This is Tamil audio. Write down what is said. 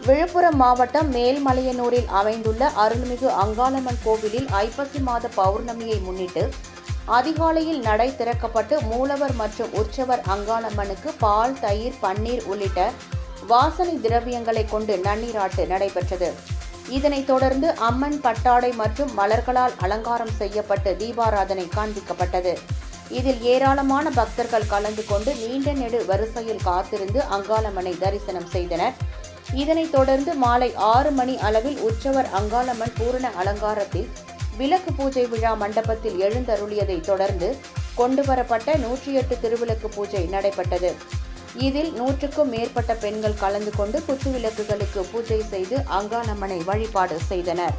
விழுப்புரம் மாவட்டம் மேல்மலையனூரில் அமைந்துள்ள அருள்மிகு அங்காளம்மன் கோவிலில் ஐப்பசி மாத பௌர்ணமியை முன்னிட்டு அதிகாலையில் நடை திறக்கப்பட்டு மூலவர் மற்றும் உற்சவர் அங்காளம்மனுக்கு பால், தயிர், பன்னீர் உள்ளிட்ட வாசனை திரவியங்களை கொண்டு நன்னீராட்டு நடைபெற்றது. இதனைத் தொடர்ந்து அம்மன் பட்டாடை மற்றும் மலர்களால் அலங்காரம் செய்யப்பட்டு தீபாராதனை காண்பிக்கப்பட்டது. இதில் ஏராளமான பக்தர்கள் கலந்து கொண்டு நீண்ட நெடு வரிசையில் காத்திருந்து அங்காளம்மனை தரிசனம் செய்தனர். இதனைத் தொடர்ந்து மாலை 6 மணி அளவில் உற்சவர் அங்காளம்மன் பூரண அலங்காரத்தில் விளக்கு பூஜை விழா மண்டபத்தில் எழுந்தருளியதை தொடர்ந்து கொண்டுவரப்பட்ட 108 திருவிளக்கு பூஜை நடைபெற்றது. இதில் 100க்கும் மேற்பட்ட பெண்கள் கலந்து கொண்டு குத்துவிளக்குகளுக்கு பூஜை செய்து அங்காளம்மனை வழிபாடு செய்தனர்.